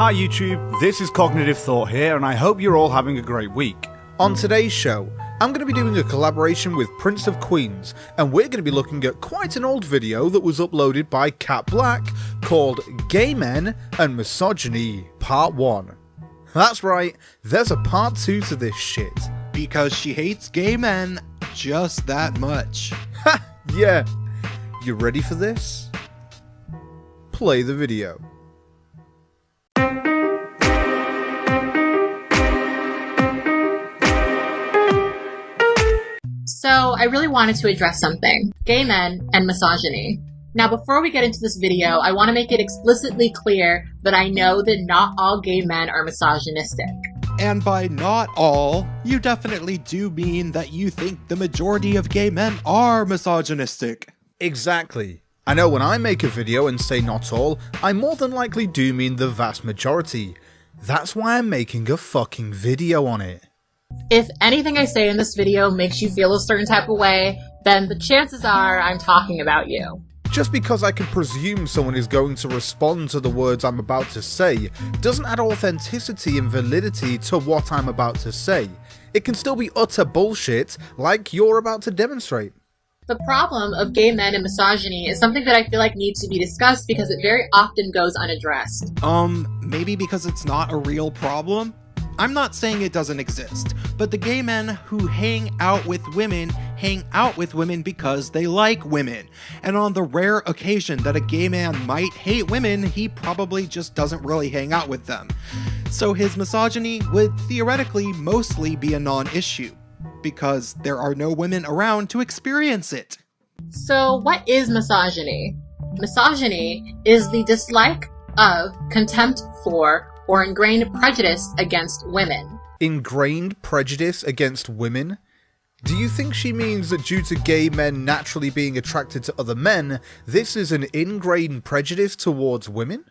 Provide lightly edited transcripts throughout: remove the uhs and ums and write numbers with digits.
Hi YouTube, this is Cognitive Thought here, and I hope you're all having a great week. On today's show, I'm going to be doing a collaboration with Prince of Queens, and we're going to be looking at quite an old video that was uploaded by Blaque called Gay Men and Misogyny Part 1. That's right, there's a Part 2 to this shit. Because she hates gay men just that much. Ha! Yeah. You ready for this? Play the video. So I really wanted to address something. Gay men and misogyny. Now before we get into this video, I want to make it explicitly clear that I know that not all gay men are misogynistic. And by not all, you definitely do mean that you think the majority of gay men are misogynistic. Exactly. I know when I make a video and say not all, I more than likely do mean the vast majority. That's why I'm making a fucking video on it. If anything I say in this video makes you feel a certain type of way, then the chances are I'm talking about you. Just because I can presume someone is going to respond to the words I'm about to say, doesn't add authenticity and validity to what I'm about to say. It can still be utter bullshit, like you're about to demonstrate. The problem of gay men and misogyny is something that I feel like needs to be discussed because it very often goes unaddressed. Maybe because it's not a real problem? I'm not saying it doesn't exist, but the gay men who hang out with women because they like women. And on the rare occasion that a gay man might hate women, he probably just doesn't really hang out with them. So his misogyny would theoretically mostly be a non-issue, because there are no women around to experience it. So what is misogyny? Misogyny is the dislike of, contempt for, or ingrained prejudice against women. Ingrained prejudice against women? Do you think she means that due to gay men naturally being attracted to other men, this is an ingrained prejudice towards women?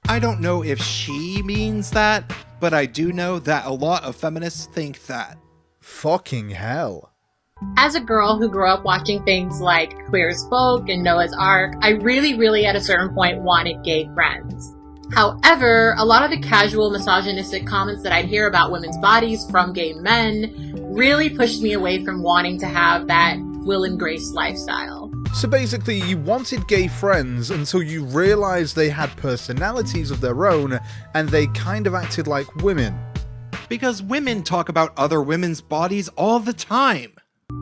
I don't know if she means that, but I do know that a lot of feminists think that. Fucking hell. As a girl who grew up watching things like Queer as Folk and Noah's Ark, I really at a certain point wanted gay friends. However, a lot of the casual misogynistic comments that I'd hear about women's bodies from gay men really pushed me away from wanting to have that Will and Grace lifestyle. So basically, you wanted gay friends until you realized they had personalities of their own and they kind of acted like women. Because women talk about other women's bodies all the time.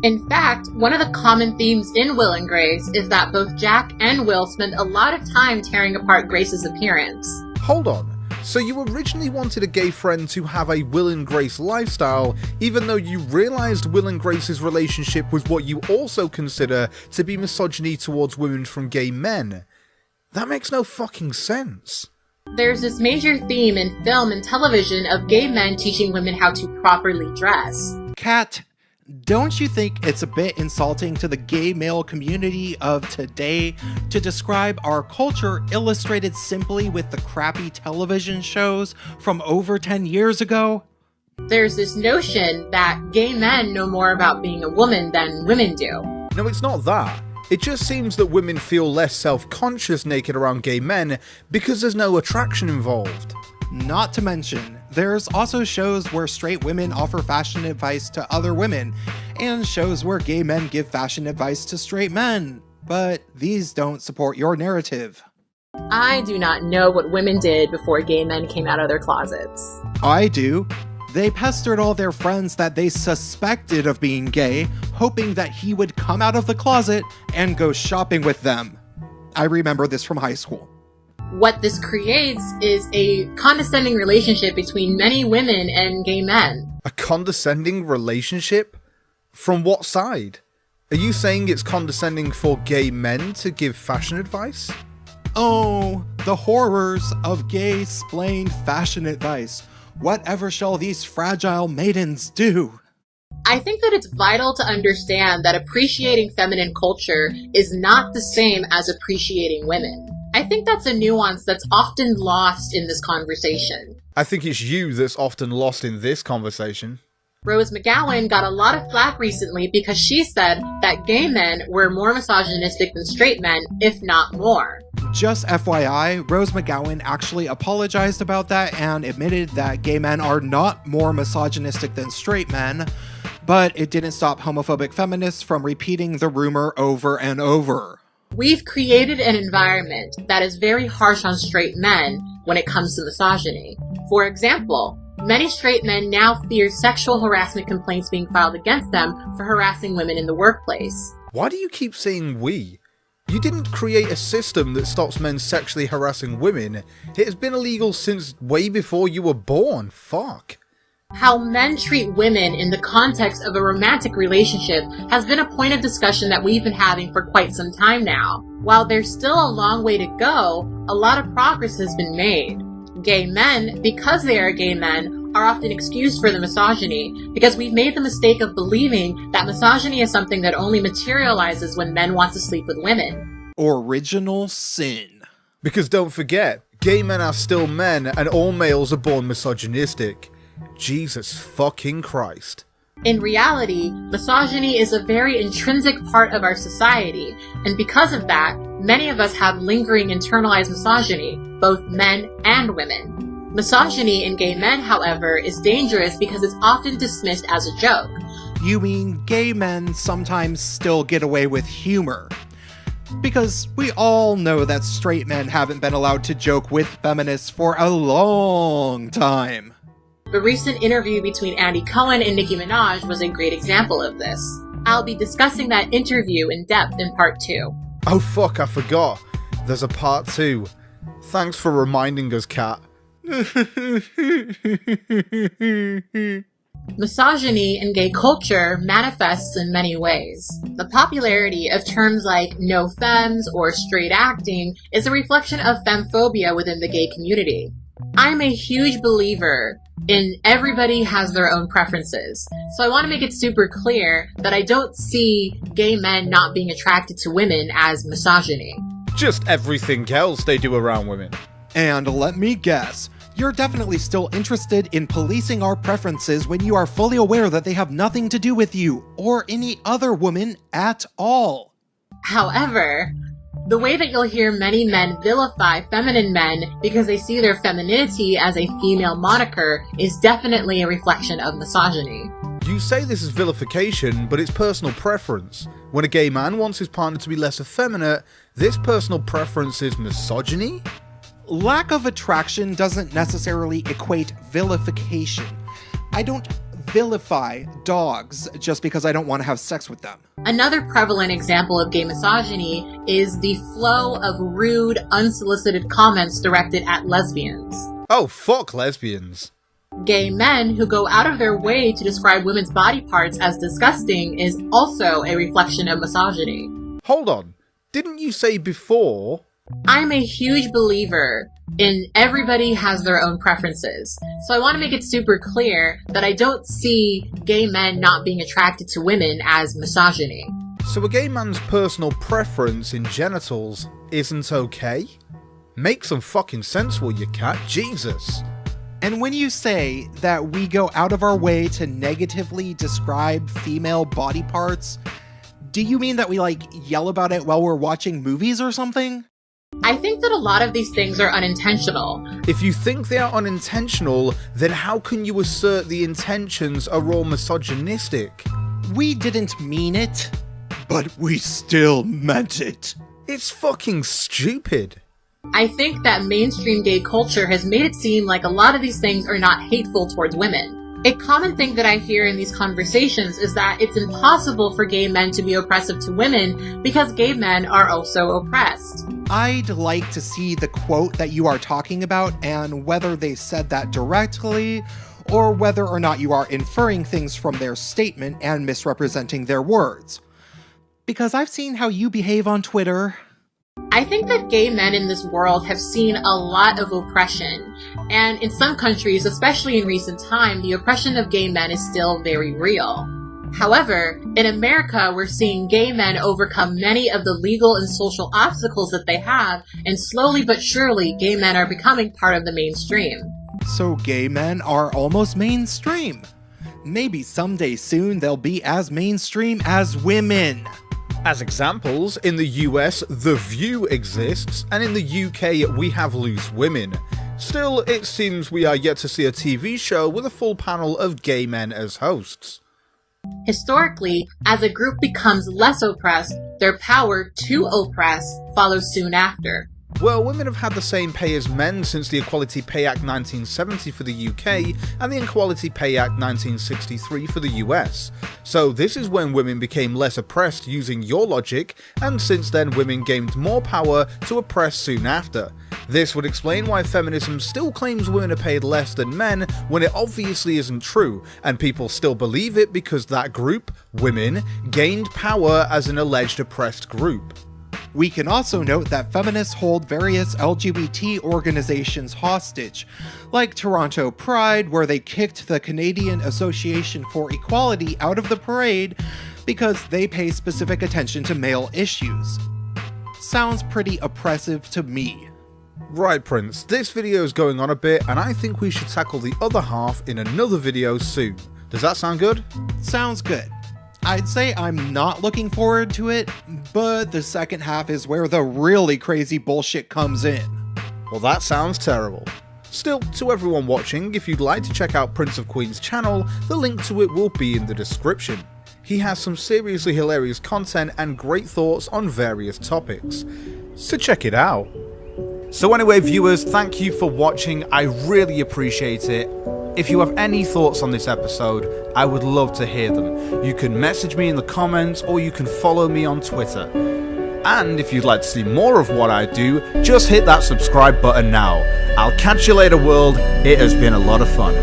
In fact, one of the common themes in Will and Grace is that both Jack and Will spend a lot of time tearing apart Grace's appearance. Hold on, so you originally wanted a gay friend to have a Will and Grace lifestyle, even though you realized Will and Grace's relationship was what you also consider to be misogyny towards women from gay men. That makes no fucking sense. There's this major theme in film and television of gay men teaching women how to properly dress. Kat, don't you think it's a bit insulting to the gay male community of today to describe our culture illustrated simply with the crappy television shows from over 10 years ago? There's this notion that gay men know more about being a woman than women do. No, it's not that. It just seems that women feel less self-conscious naked around gay men because there's no attraction involved. Not to mention, there's also shows where straight women offer fashion advice to other women, and shows where gay men give fashion advice to straight men. But these don't support your narrative. I do not know what women did before gay men came out of their closets. I do. They pestered all their friends that they suspected of being gay, hoping that he would come out of the closet and go shopping with them. I remember this from high school. What this creates is a condescending relationship between many women and gay men. A condescending relationship? From what side? Are you saying it's condescending for gay men to give fashion advice? Oh, the horrors of gay-splained fashion advice. Whatever shall these fragile maidens do? I think that it's vital to understand that appreciating feminine culture is not the same as appreciating women. I think that's a nuance that's often lost in this conversation. I think it's you that's often lost in this conversation. Rose McGowan got a lot of flack recently because she said that gay men were more misogynistic than straight men, if not more. Just FYI, Rose McGowan actually apologized about that and admitted that gay men are not more misogynistic than straight men, but it didn't stop homophobic feminists from repeating the rumor over and over. We've created an environment that is very harsh on straight men when it comes to misogyny. For example, many straight men now fear sexual harassment complaints being filed against them for harassing women in the workplace. Why do you keep saying we? You didn't create a system that stops men sexually harassing women. It has been illegal since way before you were born. Fuck. How men treat women in the context of a romantic relationship has been a point of discussion that we've been having for quite some time now. While there's still a long way to go, a lot of progress has been made. Gay men, because they are gay men, are often excused for the misogyny because we've made the mistake of believing that misogyny is something that only materializes when men want to sleep with women. Original sin. Because don't forget, gay men are still men and all males are born misogynistic. Jesus fucking Christ. In reality, misogyny is a very intrinsic part of our society, and because of that, many of us have lingering internalized misogyny, both men and women. Misogyny in gay men, however, is dangerous because it's often dismissed as a joke. You mean gay men sometimes still get away with humor? Because we all know that straight men haven't been allowed to joke with feminists for a long time. The recent interview between Andy Cohen and Nicki Minaj was a great example of this. I'll be discussing that interview in depth in part 2. Oh fuck, I forgot. There's a part 2. Thanks for reminding us, Kat. Misogyny in gay culture manifests in many ways. The popularity of terms like no femmes or straight acting is a reflection of femphobia within the gay community. I'm a huge believer in everybody has their own preferences, so I want to make it super clear that I don't see gay men not being attracted to women as misogyny. Just everything else they do around women. And let me guess, you're definitely still interested in policing our preferences when you are fully aware that they have nothing to do with you or any other woman at all. However, the way that you'll hear many men vilify feminine men because they see their femininity as a female moniker is definitely a reflection of misogyny. You say this is vilification, but it's personal preference. When a gay man wants his partner to be less effeminate, this personal preference is misogyny? Lack of attraction doesn't necessarily equate vilification. I don't vilify dogs just because I don't want to have sex with them. Another prevalent example of gay misogyny is the flow of rude, unsolicited comments directed at lesbians. Oh, fuck lesbians. Gay men who go out of their way to describe women's body parts as disgusting is also a reflection of misogyny. Hold on, didn't you say before? I'm a huge believer in everybody has their own preferences, so I want to make it super clear that I don't see gay men not being attracted to women as misogyny. So a gay man's personal preference in genitals isn't okay? Make some fucking sense, will you, Kat? Jesus. And when you say that we go out of our way to negatively describe female body parts, do you mean that we, yell about it while we're watching movies or something? I think that a lot of these things are unintentional. If you think they are unintentional, then how can you assert the intentions are all misogynistic? We didn't mean it, but we still meant it. It's fucking stupid. I think that mainstream gay culture has made it seem like a lot of these things are not hateful towards women. A common thing that I hear in these conversations is that it's impossible for gay men to be oppressive to women because gay men are also oppressed. I'd like to see the quote that you are talking about and whether they said that directly or whether or not you are inferring things from their statement and misrepresenting their words. Because I've seen how you behave on Twitter. I think that gay men in this world have seen a lot of oppression, and in some countries, especially in recent time, the oppression of gay men is still very real. However, in America, we're seeing gay men overcome many of the legal and social obstacles that they have, and slowly but surely, gay men are becoming part of the mainstream. So gay men are almost mainstream. Maybe someday soon they'll be as mainstream as women. As examples, in the US, The View exists, and in the UK, we have Loose Women. Still, it seems we are yet to see a TV show with a full panel of gay men as hosts. Historically, as a group becomes less oppressed, their power to oppress follows soon after. Well, women have had the same pay as men since the Equality Pay Act 1970 for the UK and the Equality Pay Act 1963 for the US. So this is when women became less oppressed using your logic, and since then women gained more power to oppress soon after. This would explain why feminism still claims women are paid less than men when it obviously isn't true, and people still believe it because that group, women, gained power as an alleged oppressed group. We can also note that feminists hold various LGBT organizations hostage, like Toronto Pride, where they kicked the Canadian Association for Equality out of the parade because they pay specific attention to male issues. Sounds pretty oppressive to me. Right, Prince, this video is going on a bit, and I think we should tackle the other half in another video soon. Does that sound good? Sounds good. I'd say I'm not looking forward to it, but the second half is where the really crazy bullshit comes in. Well, that sounds terrible. Still, to everyone watching, if you'd like to check out Prince of Queen's channel, the link to it will be in the description. He has some seriously hilarious content and great thoughts on various topics, so check it out. So anyway, viewers, thank you for watching, I really appreciate it. If you have any thoughts on this episode, I would love to hear them. You can message me in the comments or you can follow me on Twitter. And if you'd like to see more of what I do, just hit that subscribe button now. I'll catch you later, world. It has been a lot of fun.